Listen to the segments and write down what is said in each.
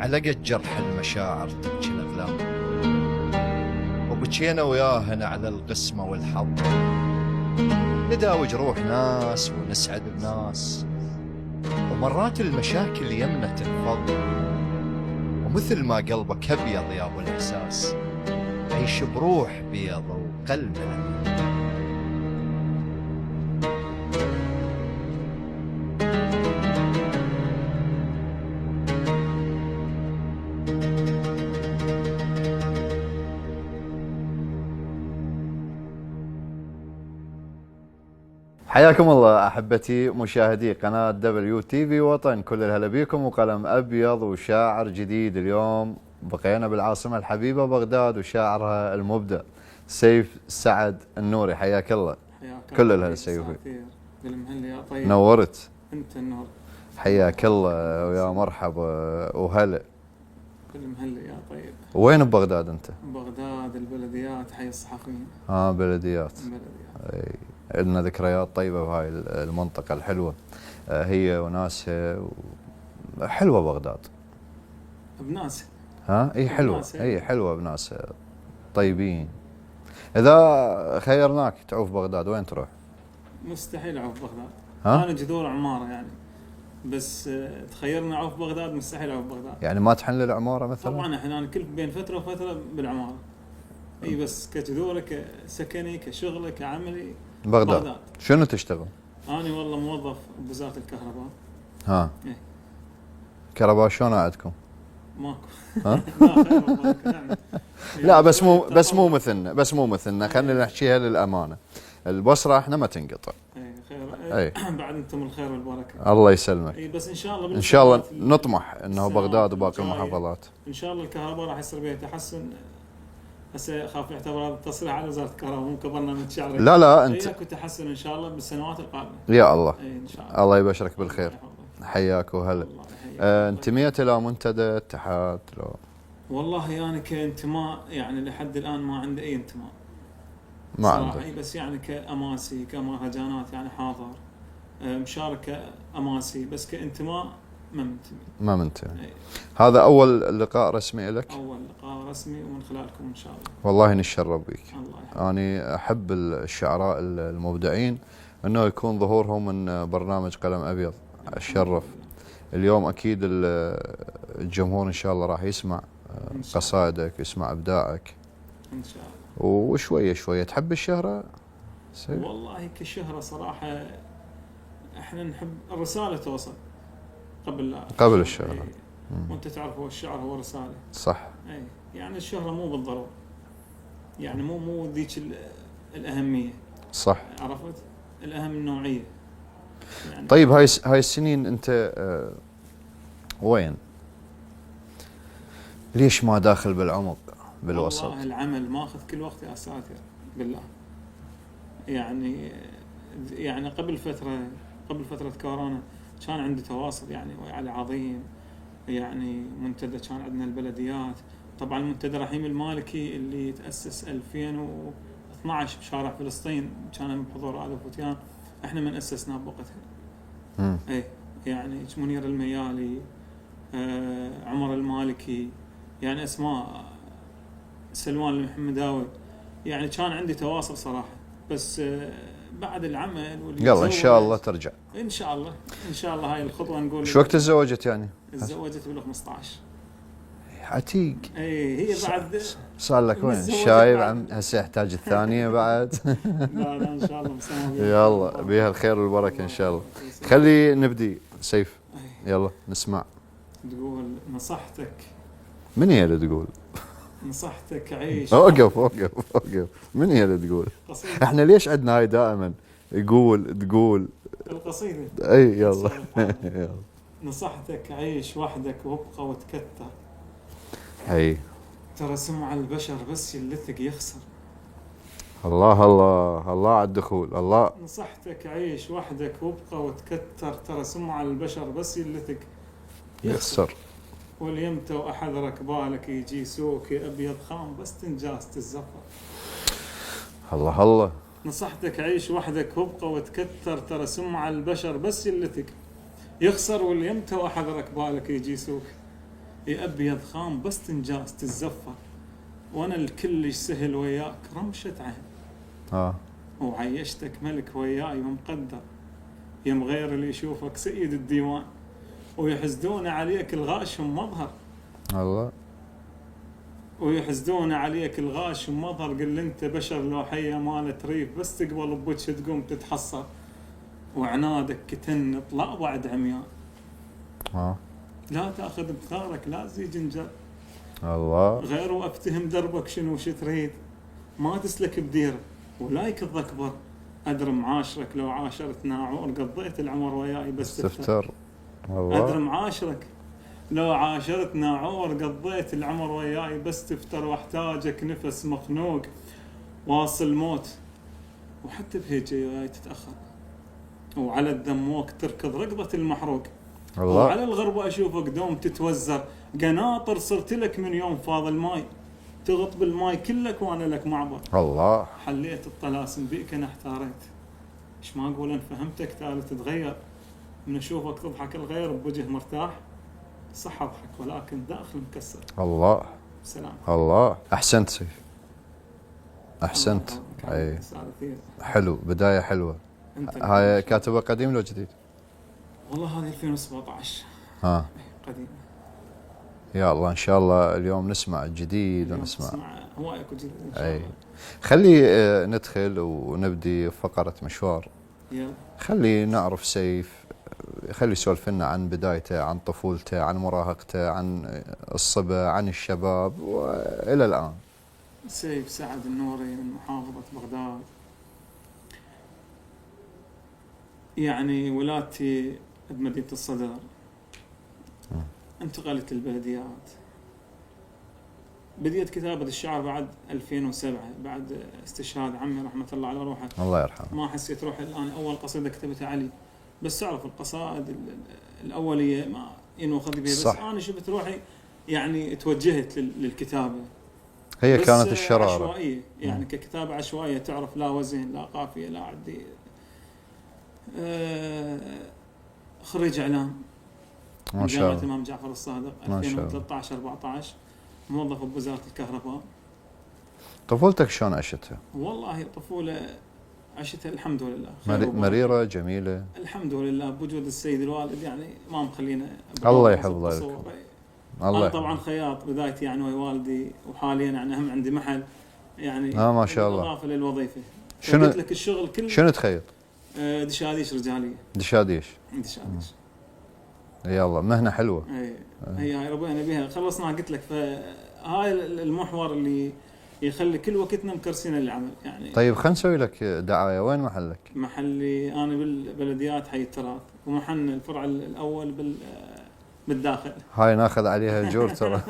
علقت جرح المشاعر تبكي الأغلام، وبكينا وياهن على القسمة والحظ. نداوي جروح ناس ونسعد بناس، ومرات المشاكل يمنا تنفض. ومثل ما قلبك أبيض يا أبو الإحساس، عيش بروح بيض وقلب أمين. حياكم الله احبتي مشاهدي قناه WTV وطن، كل الهلا بيكم وقلم ابيض وشاعر جديد. اليوم بقينا بالعاصمه الحبيبه بغداد وشاعرها المبدع سيف سعد النوري. حياك الله. حياك كل الهلا سيفي. بالمهل يا طيب. نورت. انت النور. حياك الله ويا مرحبا وهلا. بالمهل يا طيب. وين ببغداد انت؟ بغداد البلديات، حي الصحفيين. بلديات. بلديات. لنا ذكريات طيبه بهاي المنطقه الحلوه، هي وناسها حلوه بغداد. بناسها. اي حلوه، اي حلوه بناسها طيبين. اذا خيرناك تعوف بغداد وين تروح؟ مستحيل اعوف بغداد. انا جذور عماره يعني، بس تخيرنا اعوف بغداد مستحيل اعوف بغداد. يعني ما تحن للعماره مثلا؟ طبعا احنا كل بين فتره وفتره بالعماره. اي بس كجذور كسكني كشغلي كعملي بغداد. شنو تشتغل؟ أنا والله موظف بوزارة الكهرباء. إيه؟ كهرباء شلون عندكم؟ ماكو. لا بس مو مثلنا خلينا نحكيها للامانه. البصره احنا ما تنقطع. خير. بعد انتم الخير والبركه. الله يسلمك. بس ان شاء الله نطمح انه بغداد وباقي المحافظات ان شاء الله الكهرباء راح يصير بها تحسن. هسه اخاف يعتبر هذا التصريح على وزاره الكهرباء مو كبرنامج شعري. لا انت اكو تحسن ان شاء الله بالسنوات القادمه يا الله. ان شاء الله. الله يبشرك بالخير. حياك وهلا. انتميت الى منتدى اتحاد لو؟ والله يعني كانتماء يعني لحد الان ما عندي اي انتماء. ما عندك؟ بس يعني كاماسي كمهرجانات يعني حاضر، مشاركه اماسي، بس كانتماء ما منتمي. هذا اول لقاء رسمي لك؟ اول لقاء رسمي ومن خلالكم ان شاء الله. والله نتشرف بك. الله يحفظك. أنا احب الشعراء المبدعين انه يكون ظهورهم من برنامج قلم ابيض. اتشرف. اليوم اكيد الجمهور ان شاء الله راح يسمع قصائدك، يسمع ابداعك ان شاء الله. وشويه شويه تحب الشهره؟ والله كشهره صراحه احنا نحب الرساله توصل قبل الشهره. وانت تعرف هو الشعر هو رساله. صح. يعني الشهره مو بالضروره، يعني مو ذيك الاهميه. صح. عرفت؟ الاهم النوعيه. يعني طيب هاي السنين انت وين؟ ليش ما داخل بالعمق بالوسط؟ والله العمل ماخذ كل وقت يا ساتر بالله. يعني قبل فترة كورونا كان عندي تواصل يعني ويا عظيم. يعني منتدى كان عندنا البلديات، طبعا منتدى رحيم المالكي اللي تأسس 2012 بشارع فلسطين، كان بحضور آل فتيان، احنا من أسسناه بوقتها. يعني منير الميالي، عمر المالكي، يعني اسماء سلمان المحمداوي. يعني كان عندي تواصل صراحة، بس بعد العمل يلا ان شاء الله ترجع. ان شاء الله هاي الخطوه. نقول شو وقت تزوجت يعني؟ تزوجت بال 15. عتيق. هي بعد صار لك وين شايب عم هسه يحتاج الثانيه بعد. لا ان شاء الله يلا بيها الخير والبركه ان شاء الله. خلي نبدي سيف. يلا نسمع. تقول نصحتك. من هي اللي تقول؟ نصحتك عيش. اوقف. من هي اللي تقول؟ احنا ليش عندنا هاي دائما تقول القصيده. اي يلا. نصحتك عيش وحدك وابقى وتكتر. ترى سمع البشر بس يلثق يخسر. الله على الدخول. الله. نصحتك عيش وحدك وابقى وتكتر، ترى سمع البشر بس يلثق يخسر. واليمتى أحذرك بالك يجي سوق أبيض خام بس تنجاز الزفر. الله. نصحتك عيش وحدك وابقى وتكتر، ترى سمع البشر بس يلثق يخسر. واليمتى أحذرك بالك يجي سوق يا ابيض خام بس تنجاز تتزفر، وانا الكل سهل وياك رمشة عين. وعيشتك ملك وياي ومقدر، يا مغير اللي يشوفك سيد الديوان، ويحسدون عليك الغاشم مظهر. الله. ويحسدون عليك الغاشم مظهر، قل انت بشر لوحية مالت ريف، بس تقبل بوجه تقوم تتحصر، وعنادك كتن طلع بعد عميان. لا تاخذ بثارك لا تزيج انجر. الله. غير وافتهم دربك شنو وش تريد، ما تسلك بديره ولا يكض اكبر. ادري معاشرك لو عاشرت ناعور، قضيت العمر وياي بس تفتر. ادري معاشرك لو عاشرت ناعور، قضيت العمر وياي بس تفتر. واحتاجك نفس مخنوق واصل موت، وحتى بهيجي وياي تتاخر. وعلى الدموك تركض ركضة المحروق. الله. وعلى الغرب اشوفك دوم تتوزر، قناطر صرت لك من يوم فاض الماي. تغط بالماي كلك وانا لك معبر. الله. حليت الطلاسم بيك انا احتاريت، ايش ما اقول ان فهمتك تالي تتغير. من اشوفك تضحك الغير بوجه مرتاح، صح اضحك ولكن داخل مكسر. الله. سلام. الله. احسنت سيف، احسنت. اي حلو، بدايه حلوه. هاي كاتبه قديم لو جديد؟ والله هذه 2017. قديم. يا الله ان شاء الله اليوم نسمع جديد ونسمع هوايك جديد ان شاء الله. خلي ندخل ونبدي فقره مشوار. يلا. خلي نعرف سيف، خلي يسولف لنا عن بدايته، عن طفولته، عن مراهقته، عن الصبا، عن الشباب والى الان. سيف سعد النوري من محافظه بغداد. يعني ولادتي بمدينه الصدر، انتقلت للبلديات. بديت كتابة الشعر بعد 2007 بعد استشهاد عمي رحمة الله على روحه. الله يرحمه. ما حسيت روحي الآن. أول قصيدة كتبتها علي، بس أعرف القصائد الأولية ما ينوخذ بها، بس أنا شفت روحي يعني توجهت للكتابة. هي كانت الشرارة عشوائية يعني ككتابة عشوائية، تعرف لا وزن لا قافية لا عدي. خريج إعلام ما شاء الله، جامعة الإمام جعفر الصادق 2013-14، موظف بوزارة الكهرباء. طفولتك شلون عشتها؟ والله طفولة عشتها الحمد لله مريرة جميلة الحمد لله، بوجود السيد الوالد يعني ما مخلينا. الله يحفظه لك. أنا طبعا خياط بدايتي يعني والدي، وحاليا يعني هم عندي محل يعني ما شاء الله، إضافة للوظيفة. شنو لك الشغل كله. شنو تخيط؟ دشاديش رجالية. دشاديش. يا الله مهنة حلوة. هي ربينا بها خلصنا. قلت لك فهاي المحور اللي يخلي كل وقتنا مكرسين للعمل يعني. طيب خلينا نسوي لك دعاية. وين محلك؟ محلي أنا بالبلديات حي التراث، ومحلنا الفرع الأول بالداخل. هاي ناخذ عليها اجور ترى.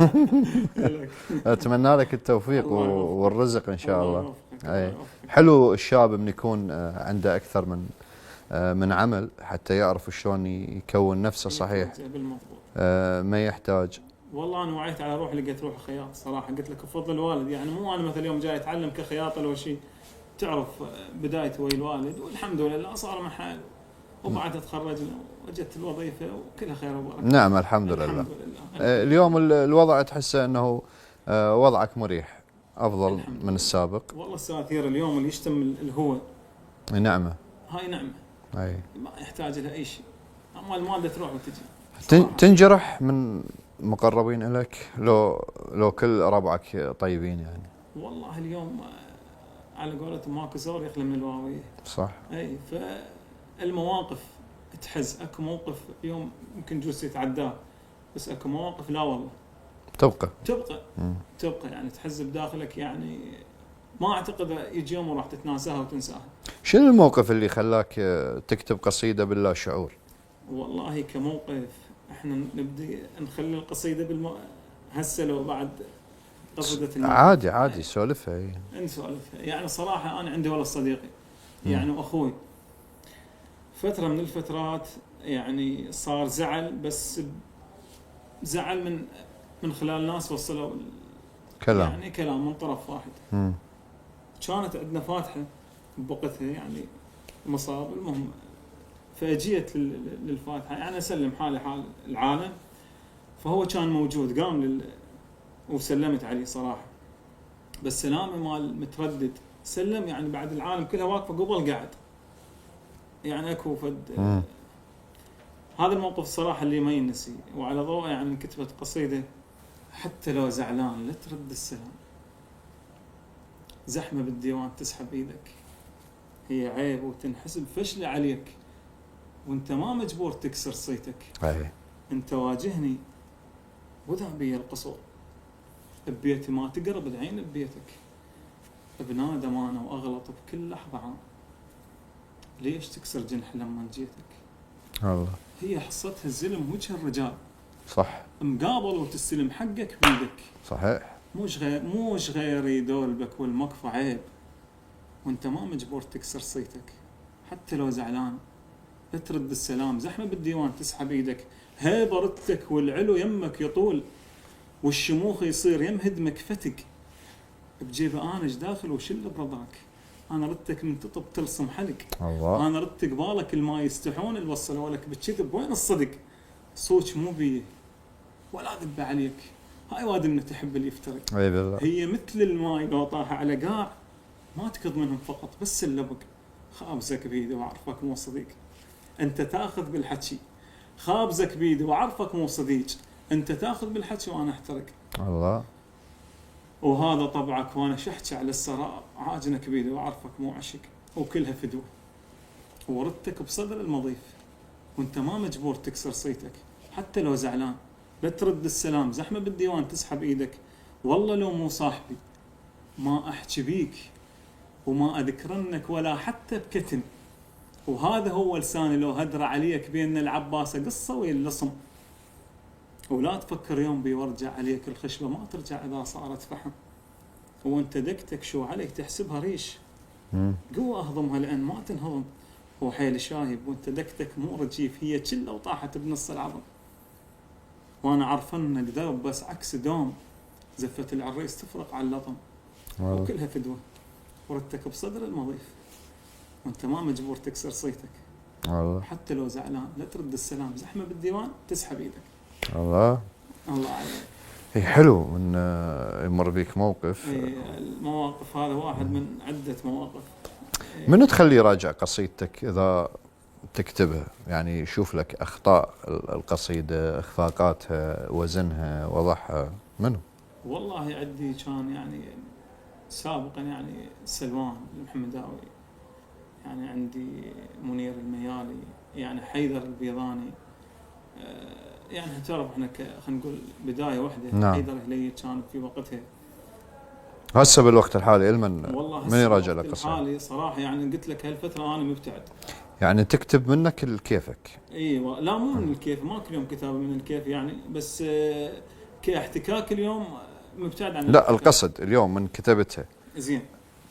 اتمنى لك التوفيق والرزق ان شاء الله. اي حلو الشاب من يكون عنده اكثر من عمل حتى يعرف شلون يكون نفسه صحيح. ما يحتاج. والله انا وعيت على روحي، لقيت روحي خياط صراحه. قلت لك بفضل الوالد يعني، مو انا مثلا اليوم جاي اتعلم كخياط ولا شيء. تعرف بدايتي ويا الوالد، والحمد لله صار محل، وبعد تخرجنا وجدت الوظيفه وكلها خير وبركه. نعم الحمد لله. اليوم الوضع تحسه انه وضعك مريح افضل من السابق. والله الساثير اليوم اللي يشتم الهوى نعمه. هاي نعمه. اي ما يحتاج لها اي شيء. اما الماده تروح وتجي. تنجرح من مقربين لك لو كل ربعك طيبين يعني؟ والله اليوم على قولتهم ماكو زور يخلى من الواويه. صح. اي فالمواقف تحز. اكو موقف يوم يمكن جوز يتعداه، بس اكو مواقف لا والله تبقى يعني تحز بداخلك يعني. ما اعتقد يجي يوم وراح تتناساها وتنساها. شنو الموقف اللي خلاك تكتب قصيده باللا شعور؟ والله كموقف احنا نبدي نخلي القصيده هسه لو بعد قصدت عادي سولفها. نسولفها يعني. صراحه انا عندي ولد صديقي يعني واخوي، فتره من الفترات يعني صار زعل، بس زعل من خلال ناس وصلوا كلام يعني كلام من طرف واحد. كانت عندنا فاتحه بوقتها يعني مصاب. المهم فاجيت للفاتحه يعني اسلم حالي حال العالم. فهو كان موجود، قام وسلمت عليه صراحه، بس سلامه مال متردد، سلم يعني بعد العالم كلها واقفه قبل قاعد، يعني اكو فد هذا الموقف الصراحه اللي ما ينسي. وعلى ضوء يعني كتبت قصيده: حتى لو زعلان لا ترد السلام، زحمه بالديوان تسحب ايدك، هي عيب وتنحسب فشله عليك، وانت ما مجبور تكسر صيتك. أي. انت واجهني وذا بي القصور، ببيتي ما تقرب العين ببيتك، بنادم انا واغلط بكل لحظه عام، ليش تكسر جنح لما جيتك؟ الله. هي حصتها الزلم وجه الرجال، صح. مقابل وتستلم حقك بيدك، صحيح. موش غير يدولبك والمقفى عيب، وانت ما مجبور تكسر صيتك. حتى لو زعلان لا ترد السلام، زحمه بالديوان تسحب ايدك، هيبه ردتك والعلو يمك يطول، والشموخ يصير يم هدمك فتق، بجيب انج داخل وشل برضاك، انا ردتك من تطب تلصم حلق، الله. انا ردت قبالك الما يستحون الوصلوا لك بالكذب، وين الصدق؟ صوت مو بيه ولا ذب عليك، هاي وادمنا تحب اللي يفترق. اي بالله. هي مثل الماي لو طاح على قاع ما تكض منهم فقط بس اللبق، خابزك بيدي وعرفك مو صديق، انت تاخذ بالحكي، خابزك بيدي وعرفك مو صديق، انت تاخذ بالحكي وانا احترق. الله. وهذا طبعك وانا شحكي على السراء، عاجنك بيدي وعرفك مو عشق، وكلها فدوه، وردتك بصدر المضيف، وانت ما مجبور تكسر صيتك. حتى لو زعلان لا ترد السلام، زحمه بالديوان تسحب ايدك، والله لو مو صاحبي ما احكي بيك وما اذكرنك ولا حتى بكتم، وهذا هو لساني لو هدر عليك بين العباسه قصه ويلصم، ولا تفكر يوم بي وارجع عليك الخشبه ما ترجع اذا صارت فحم، وانت دقتك شو عليك تحسبها ريش، قوه اهضمها لان ما تنهضم، وحيل شايب وانت دقتك مو رجيف، هي كله وطاحت بنص العظم، وانا عارفنك درب بس عكس دوم، زفه العريس تفرق على اللطم، وكلها فدوه، وردتك بصدر المضيف، وانت ما مجبور تكسر صيتك. الله. حتى لو زعلان لا ترد السلام، زحمه بالديوان تسحب ايدك. الله. الله عليك. اي حلو من يمر بيك موقف. المواقف هذا واحد من عده مواقف. منو تخليه يراجع قصيدتك اذا تكتبها؟ يعني يشوف لك اخطاء القصيده، اخفاقاتها، وزنها، وضعها، منو؟ والله عندي كان يعني سابقا يعني سلمان المحمداوي، يعني عندي منير الميالي، يعني حيدر البيضاني، يعني تعرف احنا خلينا نقول بدايه واحده. نعم. حيدر هلي كان في وقتها. هسه بالوقت الحالي والله من يراجع لك قصيدة؟ الحالي صراحه يعني قلت لك هالفتره انا مبتعد. يعني تكتب منك الكيفك؟ ايوه، لا مو من الكيف، ما كل يوم كتابه من الكيف يعني، بس كاحتكاك اليوم مبتعد عن لا القصد اليوم من كتبتها زين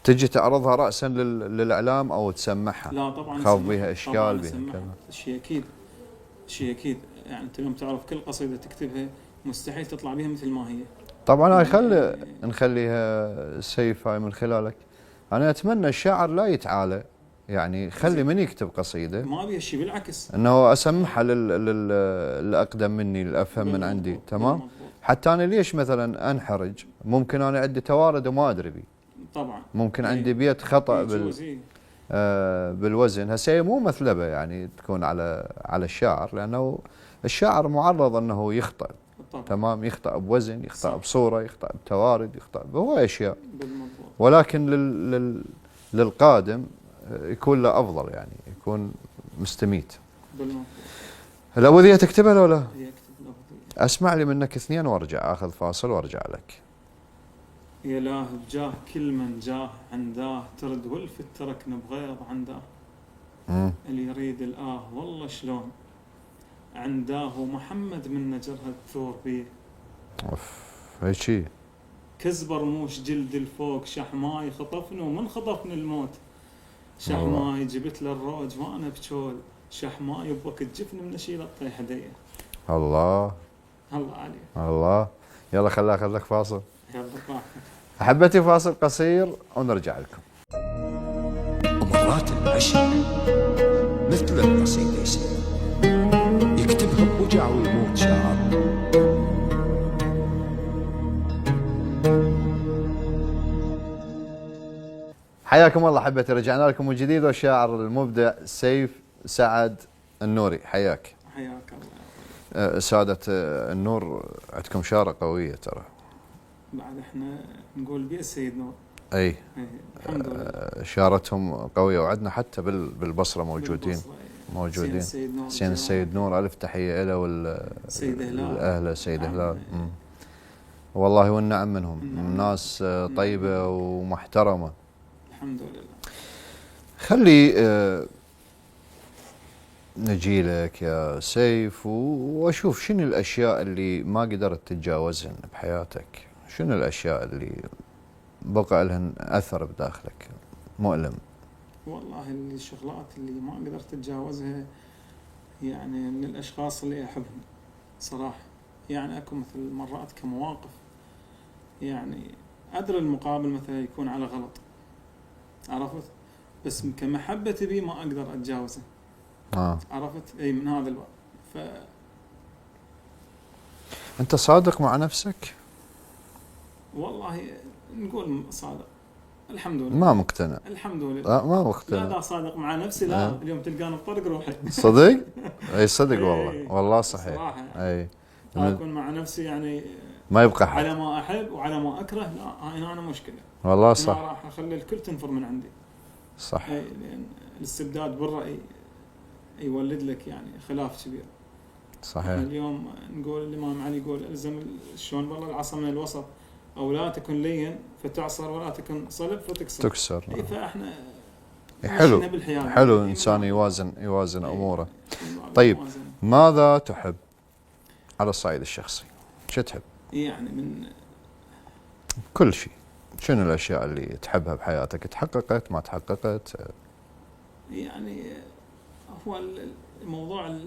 تجي تعرضها رأسا للإعلام أو تسمعها؟ لا طبعا خاض بها إشكال بها كذا شيء أكيد، شيء أكيد، يعني أنت اليوم تعرف كل قصيدة تكتبها مستحيل تطلع بها مثل ما هي. طبعا هاي نخليها سيف هاي من خلالك. أنا أتمنى الشاعر لا يتعالى، يعني خلي من يكتب قصيدة ما أبي هالشيء، بالعكس أنه أسمحها للأقدم مني، الأفهم من عندي، تمام؟ حتى أنا ليش مثلا أنحرج؟ ممكن أنا عندي توارد وما أدري بيه، طبعا ممكن عندي بيت خطأ بالوزن. هسه مو مثلبة يعني تكون على الشاعر، لأنه الشاعر معرض أنه يخطأ. طبعا. تمام، يخطأ بوزن، يخطأ صح. بصورة، يخطأ بتوارد، يخطأ بهواي أشياء بالمضبوط. ولكن للقادم يكون له أفضل، يعني يكون مستميت. بالمضبوط. الأبوذية تكتبها لو لا؟ يكتب الأبوذية. أسمع لي منك اثنين وارجع أخذ فاصل وارجع لك. يا لاه بجاه كل من جاه عنداه، ترد والفت تركنا بغيظ عنداه. اللي يريد الآه والله شلون عنداه، ومحمد من نجرها الثور بيه. اوف هيجي كزبر موش جلد الفوق، شحماي خطفني ومن خطفني الموت. شحماي جبت له الروج وانا بشول، شحماي بوقت جفني من اشيل الطيح هديه. الله الله عليك. الله. يلا خليني اخذ لك فاصل. يلا راحتك. احبتي فاصل قصير ونرجع لكم. ومرات العشق مثل القصيدة يكتبها بوجع ويموت شاعر، حياكم الله احبتي، رجعنا لكم من جديد، والشاعر المبدع سيف سعد النوري. حياك. حياك الله. سادة النور، عندكم شارة قوية ترى. بعد احنا نقول بيئة السيد نور. اي الحمد لله. شارتهم قوية، وعندنا حتى بالبصرة موجودين. موجودين. حسين السيد نور، ألف تحية له سيد هلال. أهله سيد هلال. والله والنعم منهم، ناس طيبة ومحترمة. الحمد لله. خلي نجي لك يا سيف واشوف شنو الاشياء اللي ما قدرت تتجاوزهن بحياتك، شنو الاشياء اللي بقى لهن اثر بداخلك مؤلم. والله الشغلات اللي ما قدرت اتجاوزها، يعني من الاشخاص اللي احبهم صراحة. يعني اكو مثل مرات كمواقف، يعني ادري المقابل مثلا يكون على غلط، عرفت، بس كمحبتي بيه ما اقدر اتجاوزه. عرفت، اي من هذا الوقت. انت صادق مع نفسك؟ والله نقول صادق، الحمد لله. ما مقتنع؟ الحمد لله. ما مقتنع. لا صادق مع نفسي، لا. اليوم تلقاني بطرق روحي. صدق؟ اي صدق والله، والله صحيح. صراحة اي اكون مع نفسي يعني ما يبقى حد. على ما احب وعلى ما اكره، لا هنا انا مشكلة. والله صح. أنا راح اخلي الكل تنفر من عندي. صح. لان الاستبداد بالرأي يولد لك يعني خلاف كبير. صحيح. اليوم نقول الامام علي يقول الزم شلون والله العصا من الوسط، او لا تكن لين فتعصر ولا تكن صلب فتكسر. فاحنا حلو الانسان يوازن اموره. طيب ماذا تحب على الصعيد الشخصي؟ شو تحب؟ يعني من كل شيء، شنو الاشياء اللي تحبها بحياتك؟ تحققت ما تحققت؟ يعني هو الموضوع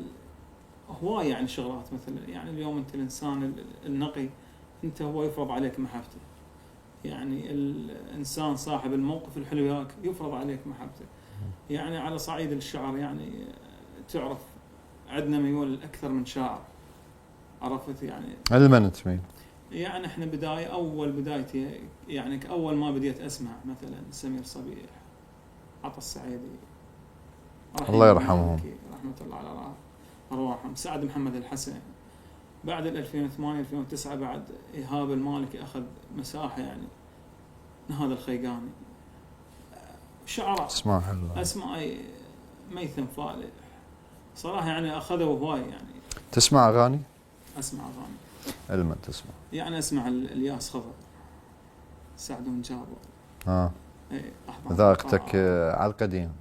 هواية يعني شغلات، مثلا يعني اليوم انت الانسان النقي انت هو يفرض عليك محبته. يعني الانسان صاحب الموقف الحلو ياك يفرض عليك محبته. يعني على صعيد الشعر، يعني تعرف عندنا ميول اكثر من شاعر، عرفت يعني. لمن تميل؟ يعني احنا اول بدايتي، يعني اول ما بديت اسمع مثلا سمير صبيح، عطا السعيدي، الله يرحمهم، رحمة الله على أرواحهم، سعد محمد الحسن. بعد 2008 2009 بعد إيهاب المالكي أخذ مساحة، يعني هذا الخيقاني، شعراء أسماء ميثم فالح صراحة، يعني أخذوا هواي. يعني تسمع أغاني؟ أسمع أغاني. لمن تسمع؟ يعني أسمع الياس خضر، سعد بن جابر. ذاقتك على القديم.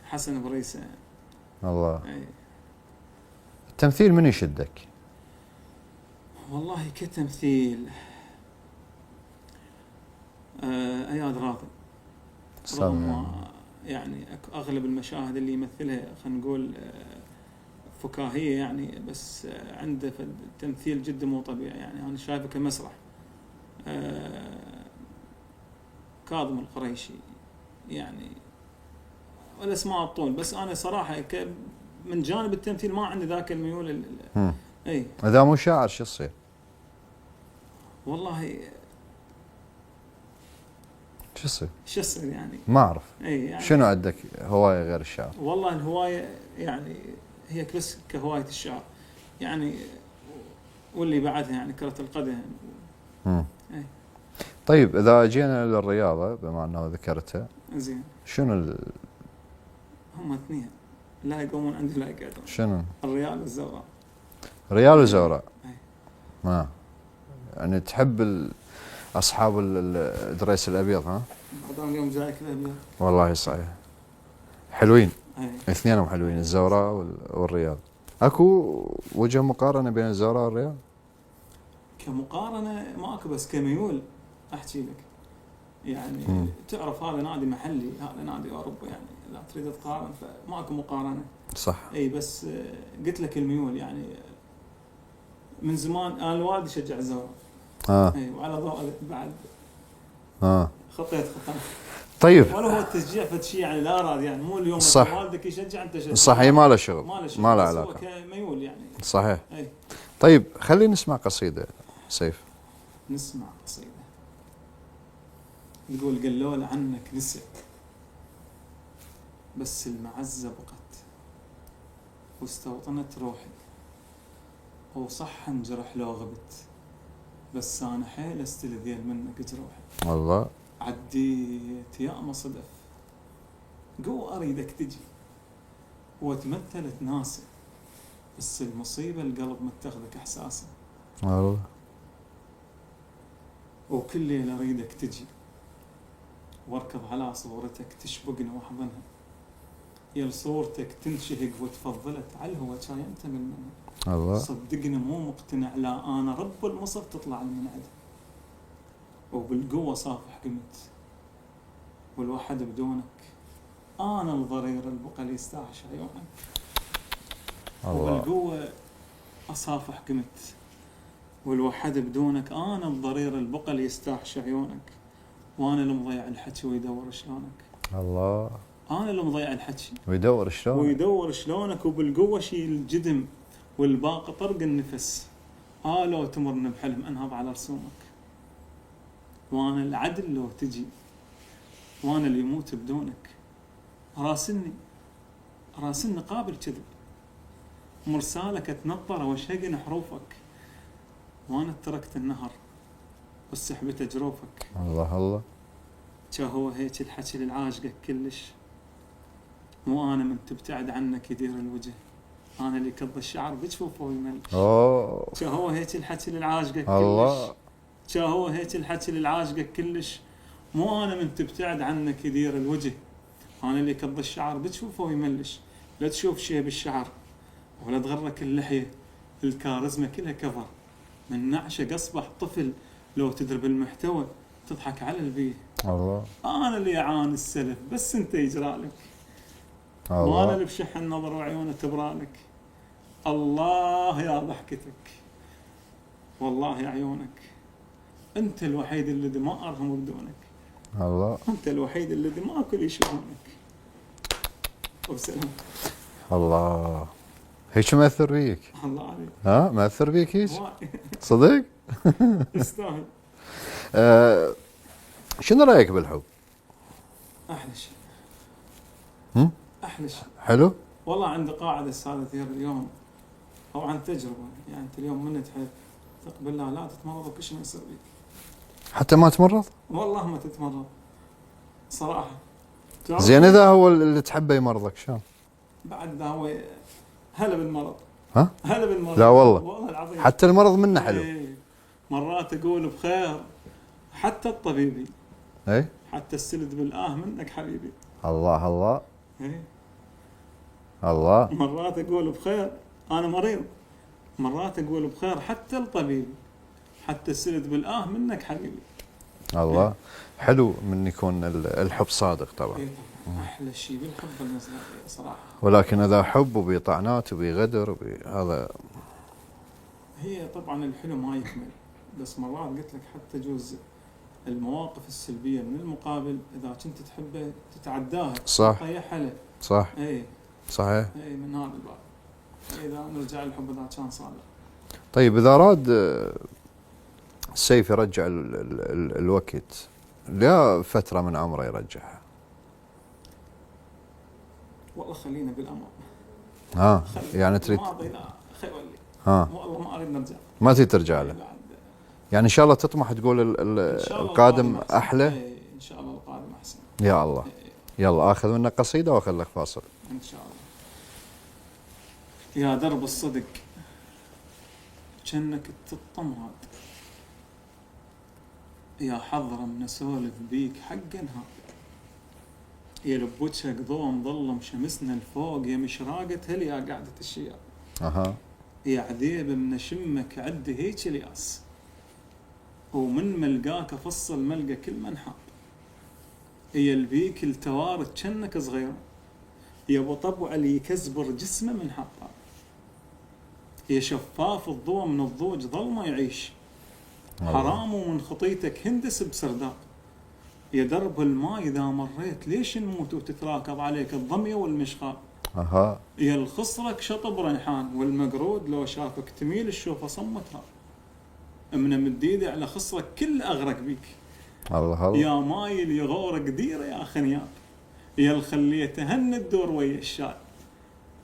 حسن بريسة. الله. التمثيل من يشدك؟ والله كتمثيل اياد راضي، رغم يعني اغلب المشاهد اللي يمثلها خلينا نقول فكاهية يعني، بس عنده تمثيل جدا مو طبيعي. يعني انا شايفه كمسرح. كاظم القريشي، يعني والاسماء الطول، بس انا صراحه من جانب التمثيل ما عندي ذاك الميول. اي اذا مو شاعر شو تصير؟ والله شو يصير يعني ما اعرف. يعني شنو عندك هوايه غير الشعر؟ والله الهوايه يعني هي بس كهوايه الشعر يعني، واللي بعدها يعني كرة القدم. طيب اذا جينا للرياضه بما انه ذكرتها، زين، شنو هم اثنين لا يقومون عندي لا يقعدون. شنو؟ الريال والزوراء. ريال وزوراء. ما يعني تحب اصحاب الدريس الابيض؟ ها بعدين اليوم جايك الابيض. والله صحيح حلوين. اثنينهم حلوين، الزوراء والريال. اكو وجه مقارنه بين الزوراء والريال؟ كمقارنه ما اكو، بس كميول احكي لك يعني. تعرف هذا نادي محلي، هذا نادي اوروبي، يعني لا تريد تقارن فما اكو مقارنه. صح. اي بس قلت لك الميول يعني من زمان. انا الوالد يشجع الزوراء. اي وعلى ضوء بعد خطيت خطأ. طيب ولا هو التشجيع فشي يعني لا اراد، يعني مو اليوم والدك يشجع انت شجع. صح، ما له شغل، ما له علاقه. هو كميول يعني. صحيح. طيب خلينا نسمع قصيده سيف. نسمع قصيده. تقول قالوا له عنك نسي، بس المعزة بقت واستوطنت روحي، وصح انجرح لو غبت، بس انا حيل استلذيل منك جروحي. الله. عديت يا صدف قوة اريدك تجي، وتمثلت ناسي، بس المصيبة القلب متخذك احساسه. الله. وكل ليلة اريدك تجي، واركض على صورتك تشبقني واحضنها، يا صورتك تنشهق وتفضلت على الهوى شاي انت منها. الله. صدقني مو مقتنع، لا انا رب المصر تطلع المنعد، وبالقوة صافح قمت، والوحد بدونك انا الضرير البقى لي يستعش عيونك. الله. وبالقوة اصافح قمت، والوحد بدونك انا الضرير البقى اللي يستعش عيونك، وانا اللي مضيع الحكي ويدور شلونك. الله. انا اللي مضيع الحكي ويدور شلون؟ ويدور شلونك، وبالقوة شيل الجدم والباقي طرق النفس. لو تمرني بحلم انهض على رسومك، وانا العدل لو تجي، وانا اللي يموت بدونك. راسلني قابل كذب، مرسالك تنطر وشقن حروفك، وانا تركت النهر والسحبت جروفك. الله. الله. هو هيك الحكي للعاشقك كلش، مو انا من تبتعد عنك يدير الوجه، انا اللي كض الشعر بجفوفه ويملش. اوه. هو هيك الحكي للعاشقك الله. كلش، هو هيك الحكي للعاشقك كلش، مو انا من تبتعد عنك يدير الوجه، انا اللي كض الشعر بجفوفه ويملش. لا تشوف شيء بالشعر ولا تغرك اللحيه، الكاريزما كلها كفر، من نعشق اصبح طفل، لو تدري المحتوى تضحك على البيه. الله. انا اللي اعاني السلف بس انت يجرالك، وانا الله. اللي بشح النظر وعيونه تبرالك. الله يا ضحكتك، والله يا عيونك، انت الوحيد اللي ما ارهم بدونك، الله. انت الوحيد اللي ما اكل يشوفونك. وسلام. الله. هيك مأثر بيك؟ الله عليك. ها مأثر بيك هيك؟ وايد. صدق؟ يستاهل. شنو رأيك بالحب؟ احلى شيء. هم؟ احلى شيء. حلو؟ والله عندي قاعده السادة اليوم، او عن تجربه، يعني انت اليوم من تحب تقبل لا تتمرض وكل شيء ما يصير بيك. حتى ما تمرض؟ والله ما تتمرض صراحه. زين اذا هو اللي تحبه يمرضك شلون؟ بعد هو هلا بالمرض. ها؟ هلا بالمرض. لا والله. والله العظيم. حتى المرض منه حلو. إيه. مرات اقول بخير، حتى الطبيبي، اي. حتى السلد بالآه منك حبيبي. الله. الله. إيه. الله. مرات اقول بخير، انا مريض، مرات اقول بخير حتى الطبيبي، حتى السلد بالآه منك حبيبي. الله. حلو من يكون الحب صادق طبعا. إيه طبعا. احلى شيء بالحب بالنسبه لي صراحه. ولكن اذا حب وبطعنات وبغدر هذا. هي طبعا الحلو ما يكمل، بس مرات قلت لك حتى جزء المواقف السلبيه من المقابل اذا كنت تحبه تتعداها. صح. هي حلا. صح. اي. صحيح. اي من هذا الباب. اذا نرجع للحب اذا كان صالح. طيب اذا اراد السيف يرجع الوقت، لا فتره من عمره يرجعها. والله خلينا بالامر. ها يعني تريد. الماضي لا خير لي. ها والله ما اريد نرجع. ما تريد ترجع له. يعني ان شاء الله تطمح تقول القادم احلى. ان شاء الله القادم احسن. يا الله. يلا اخذ منك قصيده واخذ لك فاصل. ان شاء الله. يا درب الصدق جنك تطمرد، يا حضرة من اسولف بيك حق نهار، يا لبوجهك ضوء مظلم شمسنا الفوق، يا مشراقة هليا قعدة الشياب. اها. يا عذيب من شمك عد هيك الياس، ومن ملقاك افصل ملقى كل من حاب، يا البيك التوارد جنك صغير، يا ابو طبع اللي يكزبر جسمه من حطاب، يا شفاف الضوء من الضوج ظل ما يعيش، حرام ومن خطيتك هندس بسرداب، يا درب الماء إذا مريت ليش نموت وتتراكض عليك الضمية والمشخاب. اها. يا الخصرك شطب ريحان، والمقرود لو شافك تميل الشوفة صمتها، من مديدي على خصرك كل أغرق بيك، الله الله. يا مايل يغور قديره يا خنياب، يا الخليته هن الدور ويا الشال،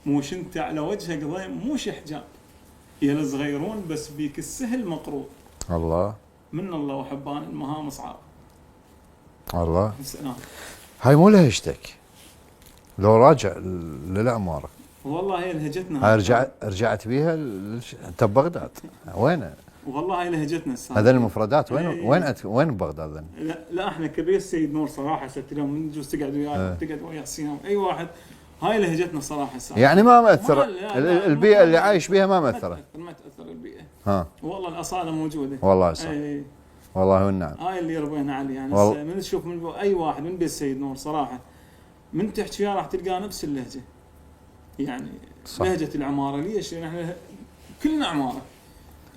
موش انت على وجهه قضيم موش حجاب، يا الصغيرون بس بيك السهل مقروض، الله من الله وحبان المهام صعاب. الله. سلام. هاي مو لهجتك لو راجع للعمارة. والله هي لهجتنا. هاي رجعت بيها انت ببغداد وين؟ والله هي لهجتنا السابقة. هذول المفردات وين إيه. وين ببغداد ذن؟ لا احنا كبير السيد نور صراحه ست اليوم من جوز تقعد وياه تقعد ويا حسين اي واحد، هاي لهجتنا صراحه السابقة. يعني ما مأثر لا، البيئة اللي عايش بيها ما مأثرت. ما تاثر البيئه. ها والله الاصاله موجوده. والله صح. اي والله والنعم. هاي اللي ربينا عليه يعني. والله. من تشوف من اي واحد من بيت السيد نور صراحه من تحكي وياه راح تلقى نفس اللهجه. يعني صح. لهجه العماره. ليش؟ لان احنا كلنا عماره.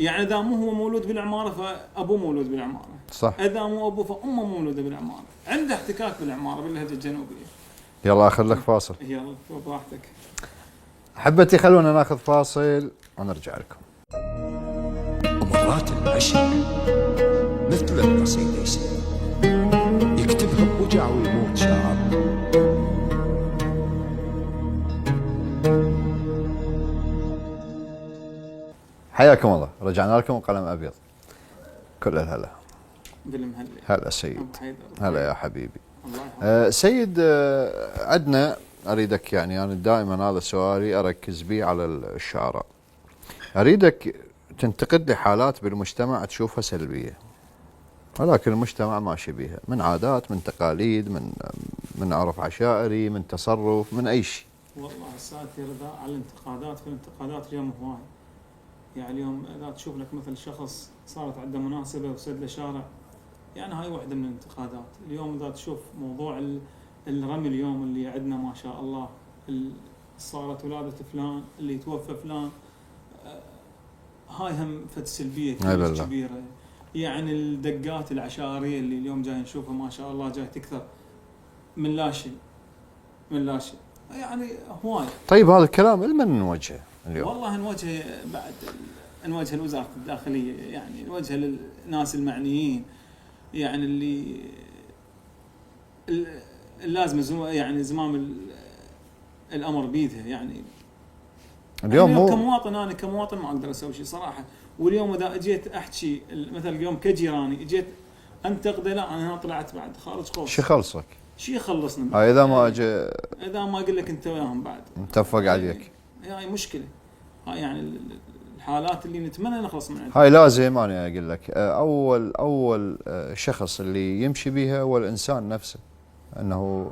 يعني اذا مو هو مولود بالعماره فابوه مولود بالعماره. صح. اذا مو ابوه فامه مولوده بالعماره، عنده احتكاك بالعماره باللهجه الجنوبيه. يلا اخذ لك فاصل. يلا براحتك. احبتي خلونا ناخذ فاصل ونرجع لكم. ومرات العشق مثل القصيدة يصير يكتبها بوجع ويموت شاعر. حياكم الله، رجعنا لكم قلم ابيض. كل الهلا. بالمهلي. هلا سيد. أبو حيدر. هلا يا حبيبي. الله يحفظك. سيد، عندنا اريدك، يعني انا دائما هذا سؤالي اركز به على الشعراء. اريدك تنتقد لي حالات بالمجتمع تشوفها سلبيه، ولكن المجتمع ماشي بيها، من عادات، من تقاليد، من عرف عشائري، من تصرف، من اي شيء. والله ساتر ذا على الانتقادات. في الانتقادات اليوم هواي. يعني اليوم اذا تشوف لك مثل شخص صارت عنده مناسبه وسد له شارع، يعني هاي واحده من الانتقادات. اليوم اذا تشوف موضوع الرمي اليوم اللي عندنا ما شاء الله، صارت ولاده فلان، اللي توفى فلان، هاي هم فد سلبيه كبيره. يعني الدقات العشائريه اللي اليوم جاي نشوفها ما شاء الله جاي تكثر من لا شيء، من لا شيء. يعني هواي. طيب هذا الكلام لمن نوجهه اليوم؟ والله نوجه بعد نوجه لوزاره الداخليه، يعني نوجه للناس المعنيين، يعني اللي لازم يعني زمام الامر بيدها. يعني اليوم مو كمواطن، انا كمواطن ما اقدر اسوي شيء صراحه. واليوم اذا اجيت احكي مثلا اليوم كجيراني اجيت انتقده، لا انا طلعت بعد خارج خوف. شو خلصك؟ شو يخلصنا؟ هاي اذا ما اذا ما اقول لك انت وياهم بعد متفق عليك. هاي مشكله. هاي يعني الحالات اللي نتمنى نخلص منها. هاي لازم انا اقول لك، اول شخص اللي يمشي بيها هو الانسان نفسه، انه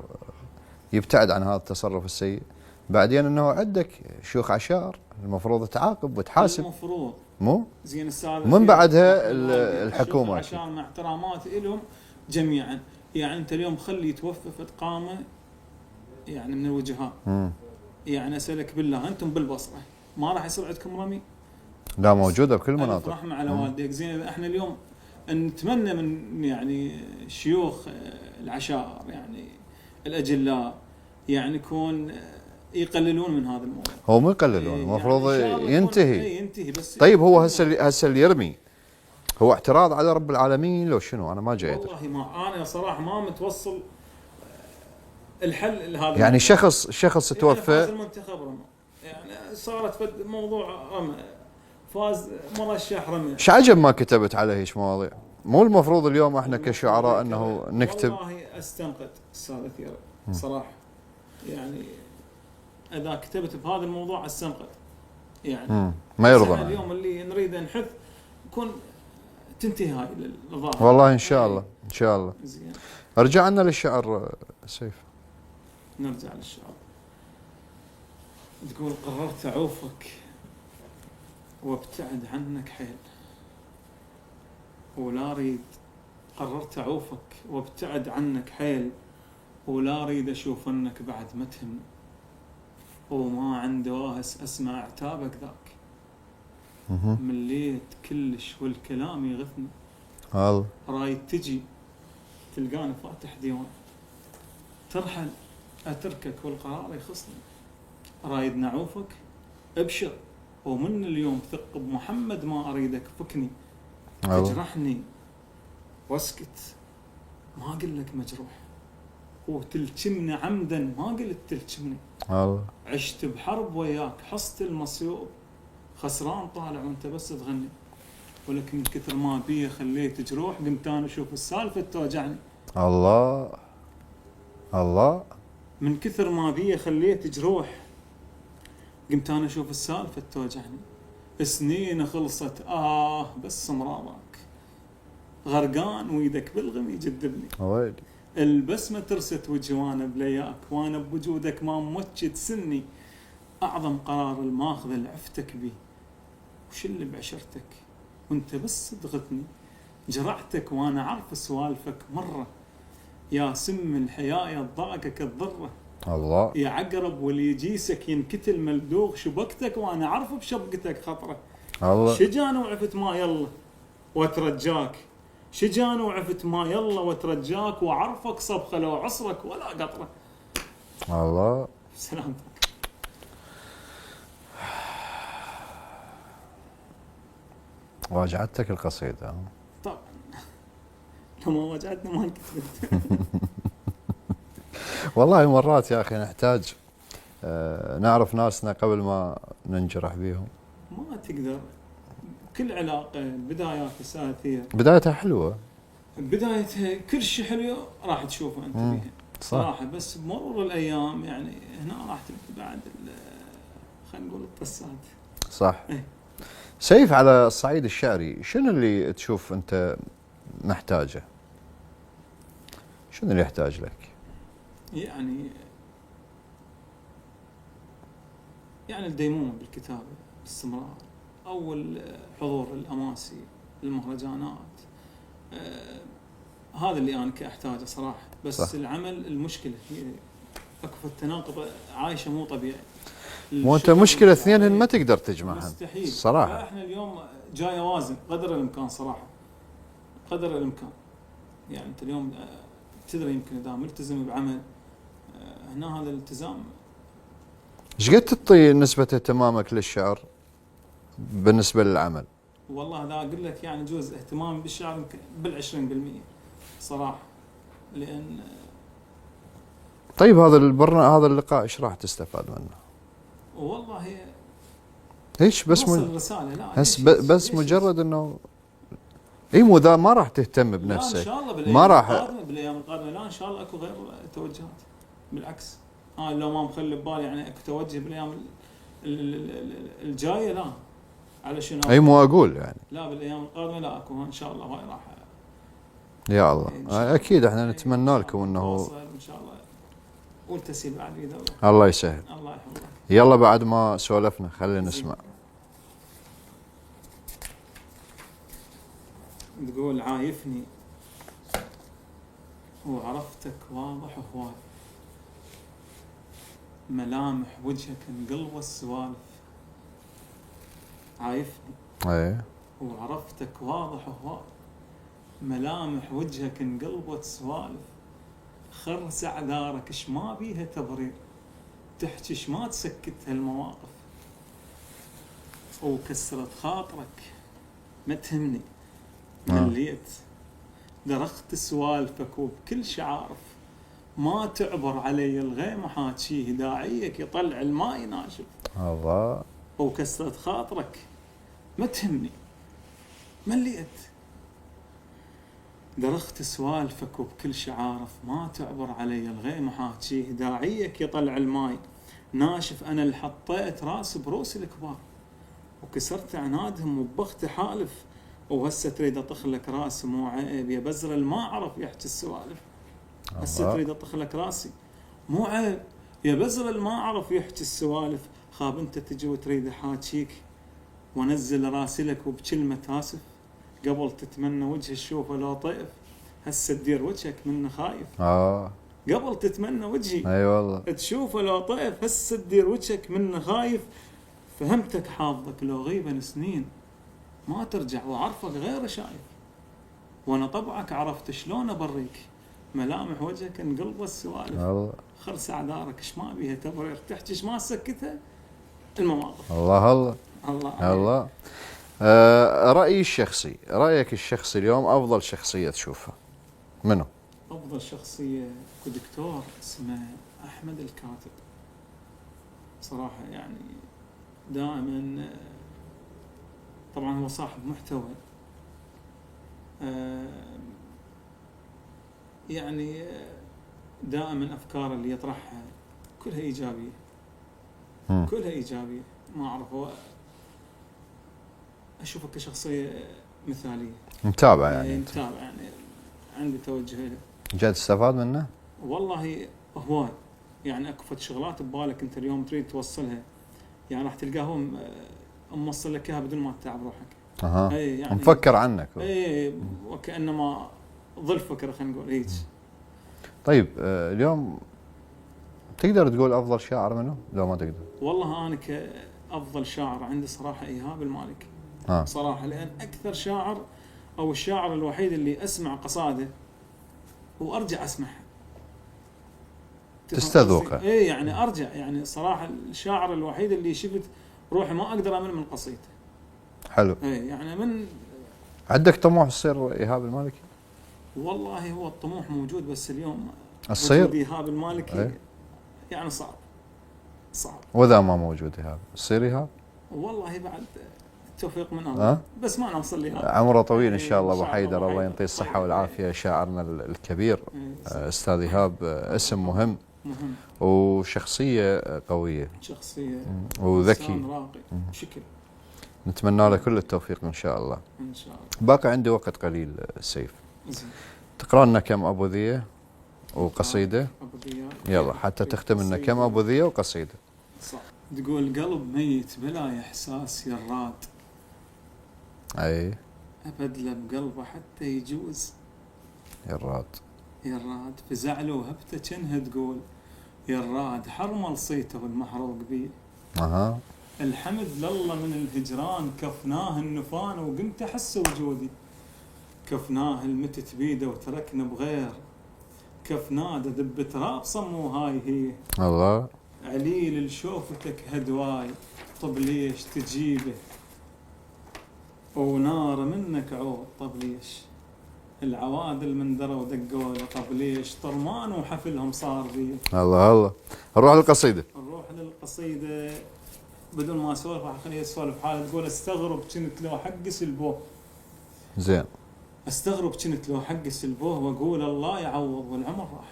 يبتعد عن هذا التصرف السيء. بعدين انه عندك شيوخ عشائر المفروض تعاقب وتحاسب. المفروض مو زين السالفه. من بعدها الحكومه عشان مع احترامات لهم جميعا. يعني انت اليوم خلي توففت قامه يعني من الوجهاء. يعني اسالك بالله انتم بالبصره ما راح يصير عندكم رمي؟ لا، موجوده بكل المناطق. رحمه على والديك. زين احنا اليوم نتمنى من يعني شيوخ العشائر، يعني الاجلاء، يعني يكون يقللون من هذا الموضوع. هو مو يقللون، المفروض يعني ينتهي. بس. طيب هو هسه اللي يرمي هو اعتراض على رب العالمين لو شنو؟ انا ما جاي ادري. والله ما انا صراحه ما متوصل الحل لهذا. يعني شخص توفى. يعني المنتخب رمى، يعني صارت فد موضوع رمى، فاز مرشح رمى. ايش عجب ما كتبت على هيك مواضيع؟ مو المفروض اليوم احنا كشعراء انه نكتب؟ والله استنقد استاذ ثياب صراحه. يعني اذا كتبت بهذا الموضوع استنقد. يعني ما يرضى. اليوم اللي نريد نحث يكون تنتهي هاي الظاهره. والله ان شاء الله ان شاء الله. زين. رجعنا للشعر سيف. نرجع للشعر. تقول قررت اعوفك وابتعد عنك حيل، ولا اريد. قررت اعوفك وابتعد عنك حيل، ولا اريد اشوف انك بعد ما تهم، وما عندي واهس اسمع عتابك ذاك. مليت كلش والكلام يغثني. هذا رايد تجي تلقاني فاتح ديوان، ترحل اتركك والقرار يخصني. رايد نعوفك ابشر، ومن اليوم ثق بمحمد ما اريدك فكني. تجرحني واسكت ما اقول لك مجروح، وتلكمني عمدا ما قلت تلكمني. الله. عشت بحرب وياك، حصت المصيوب، خسران طالع وانت بس تغني. ولكن من كثر ما بيه خليت جروح، قمت انا اشوف السالفه توجعني. الله الله. من كثر ما بيه خليت جروح، قمت انا اشوف السالفه توجعني. سنين خلصت بس مراضاك، غرقان ويدك بالغم يجذبني. ويلي. البسمه ترست وجهي وانا بلياك، وانا بوجودك ما موجد سني. اعظم قرار الماخذ اللي عفتك بيه، وش اللي بعشرتك وانت بس ضغطني. جرعتك وانا عارف سوالفك مره، يا سم الحياة ضاقك الضره. الله. يا عقرب واللي يجيسك ينكتل ملدوغ، شبكتك وانا عارف بشبقتك خطره. الله. شجان وعفت ما يلا واترجاك، شجان وعفت ما يلا واترجاك، وعرفك صبخه لو عصرك ولا قطره. الله. سلامتك. واجعتك القصيدة. طبعا لو ما وجعتنا ما نكتبت. والله مرات يا أخي نحتاج نعرف ناسنا قبل ما ننجرح بيهم. ما تقدر، كل علاقة بدايات أساسية، بدايتها حلوة، بدايتها كل شيء حلو راح تشوفه أنت بيها صراحة. بس بمرور الأيام يعني هنا راح تبدأ بعد خلينا نقول الطسات. صح. إيه. سيف، على الصعيد الشعري شنو اللي تشوف أنت محتاجه؟ شنو اللي يحتاج لك؟ يعني الديمومة بالكتابة باستمرار، أو حضور الأماسي، المهرجانات. هذا اللي أنا كأحتاجه صراحة. بس صح. العمل المشكلة هي أكف التناقض عايشة مو طبيعي. مو أنت مشكلة اثنين ما تقدر تجمعهم مستحيل صراحة. احنا اليوم جاي أوازن قدر الإمكان صراحة، قدر الإمكان. يعني أنت اليوم تدري يمكن إذا ملتزم بعمل هنا هذا الالتزام. ايش قد تعطي نسبة اهتمامك للشعر بالنسبة للعمل؟ والله ذا أقول لك يعني جزء اهتمامي بالشعر يمكن بال20% صراحة. لأن طيب هذا هذا اللقاء ايش راح تستفاد منه؟ والله ايش بس نوصل رسالة. لا بس مجرد انه اي مو ذا ما راح تهتم بنفسك. لا ان شاء الله ما راح بالايام القادمة لا ان شاء الله اكو غير توجهات. بالعكس لو ما مخلي ببالي يعني اكو توجه بالايام الجاية. لا على شنو؟ اي مو اقول يعني. لا بالايام القادمة لا اكو ان شاء الله هاي راح. يا الله اكيد احنا نتمنى لكم انه ان شاء الله والتسهيل بعد في دولة. الله يسهل. الله يحفظك. يلا بعد ما سولفنا خلينا نسمع. تقول عايفني وعرفتك واضح هواي، ملامح وجهك انقلب السوالف. عايفني ايه وعرفتك واضح هواي، ملامح وجهك انقلبت سوالف. خرس اعذارك اش ما بيها تبرير، تحكي اش ما تسكت هالمواقف. وكسرت خاطرك ما تهمني، مليت درخت سوالفك وبكل شعارف. ما تعبر علي الغيم حاجيه، داعيك يطلع الماء ناشف. الله. وكسرت خاطرك ما تهمني، مليت درخت سوالفك وبكل شعارف. ما تعبر علي الغيم حاجيه، داعيك يطلع الماي ناشف. انا اللي حطيت راسي بروس الكبار، وكسرت عنادهم وبخت حالف. وهسه تريد اطخلك راسي مو عيب، يا بزرل ما عرف يحكي السوالف. هسه تريد اطخلك راسي مو عيب، يا بزرل ما عرف يحكي السوالف. خاب انت تجي وتريد احاكيك وانزل راسي لك وبكلمه اسف. قبل تتمنى وجه الشوفه لو طيف، هسه تدير وجهك منه خايف. قبل تتمنى وجهي اي والله تشوفه لو طيف، هسه تدير وجهك منه خايف. فهمتك حافظك لو غيبا سنين، ما ترجع وعرفك غير شايف. وانا طبعك عرفت شلون ابريك، ملامح وجهك انقلب السوالف. الله. خرس اعذارك ايش ما بيها تبرير، تحكي ايش ما سكتها المواقف. الله الله الله الله. رأيي الشخصي، رأيك الشخصي اليوم أفضل شخصية تشوفها منو؟ أفضل شخصية كدكتور اسمه أحمد الكاتب. صراحة يعني دائما طبعا هو صاحب محتوى، يعني دائما أفكاره اللي يطرحها كلها إيجابية. كلها إيجابية. ما أعرف، هو أشوفه كشخصية مثالية. متابع يعني أنت؟ متابع يعني، عندي توجه له. جد تستفاد منه؟ والله هواي. يعني اكو فد شغلات ببالك انت اليوم تريد توصلها، يعني راح تلقاه موصل لك اياها بدون ما تتعب روحك. اها. يعني مفكر عنك. اي وكانما ظل فكره، خلينا نقول هيك. طيب اليوم تقدر تقول افضل شاعر منه لو ما تقدر؟ والله انا كافضل شاعر عندي صراحه ايهاب المالكي. صراحه، لان اكثر شاعر او الشاعر الوحيد اللي اسمع قصاده وارجع اسمعها. تستذوقها. اي يعني ارجع، يعني صراحه الشاعر الوحيد اللي شفت روحي ما اقدر امل من قصيدته. حلو. اي يعني من عندك طموح تصير ايهاب المالكي؟ والله هو الطموح موجود، بس اليوم الصير ايهاب المالكي يعني صعب. واذا ما موجود ايهاب تصير ايهاب؟ والله بعد التوفيق من الله. بس ما نوصل لها. عمره طويل ان شاء الله ابو حيدر، الله يعطيه الصحه والعافيه. شاعرنا الكبير استاذ ايهاب اسم مهم وشخصيه قويه، شخصيه وذكي راقي بشكل. نتمنى له كل التوفيق ان شاء الله. ان شاء الله. باقي عندي وقت قليل سيف، تقرا لنا كم ابوذيه وقصيده؟ يلا حتى تختم لنا كم ابوذيه وقصيده. صح. تقول قلب ميت بلا احساس يراد، اي ابدله بقلبه حتى يجوز يراد فزعله وهبته كنها تقول يراد حرمل صيته والمحروق بيه. الحمد لله من الهجران كفناه النفان وقمت احس وجودي، كفناه المتت بيده وتركنا بغير، كفناه دب تراب صمو هاي هي. الله عليل لشوفتك هدواي، طب ليش تجيبه ونار منك عود، طب ليش العوادل من دروا ودقوا، طب ليش طرمان وحفلهم صار بيه. الله نروح للقصيده. نروح للقصيده بدون ما اسولف، راح اخليه يسولف حاله. تقول استغرب كنت لو حق سلبوه. زين. استغرب كنت لو حق سلبوه واقول الله يعوض والعمر راح،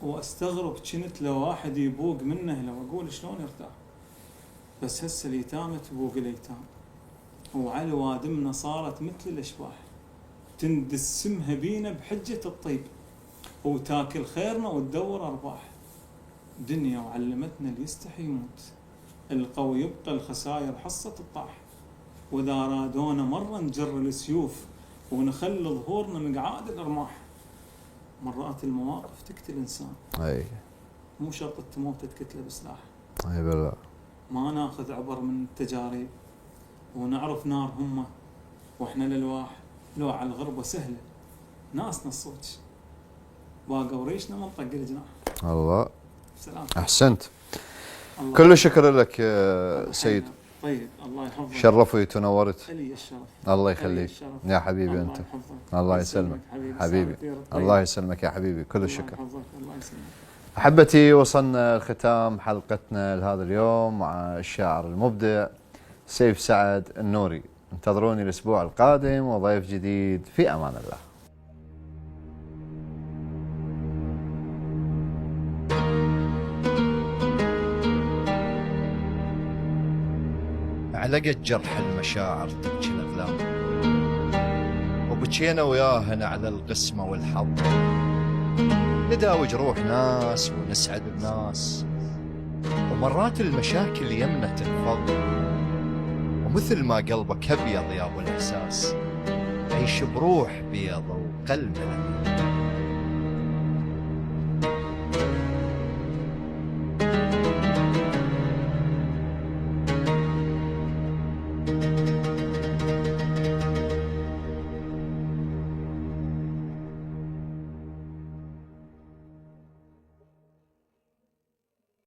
واستغرب كنت لو واحد يبوق منه لو اقول شلون يرتاح. بس هسه اليتامى تبوق اليتام، وعلى وادمنا صارت مثل الاشباح، تندس سمها بينا بحجه الطيب، وتاكل خيرنا وتدور ارباح. دنيا وعلمتنا اللي يستحي يموت، القوي يبقى الخساير حصه الطاح، واذا رادونا مره نجر السيوف ونخلي ظهورنا مقعاد الارماح. مرات المواقف تقتل انسان، اي مو شرط تموت تقتله بسلاح. اي بالله. ما ناخذ عبر من التجارب ونعرف نار همه، واحنا للواح لو على الغربه سهله ناسنا الصوت، باقوا ريشنا من طق الجناح. الله سلام. احسنت. كل شكر لك سيد. طيب الله يحفظك. شرفت ونورت. لي الشرف. الله يخليك يا حبيبي انت. الله يسلمك حبيبي. الله يسلمك يا حبيبي، كل الشكر. الله يسلمك. احبتي، وصلنا لختام حلقتنا لهذا اليوم مع الشاعر المبدع سيف سعد النوري. انتظروني الاسبوع القادم وضيف جديد، في امان الله. علقت جرح المشاعر تبكي الأغلام، وبكينا وياهن على القسمة والحظ، نداوي جروح ناس ونسعد بناس، ومرات المشاكل يمنا تنفض، ومثل ما قلبك أبيض يا أبو الإحساس، عيش بروح بيض وقلب أمين.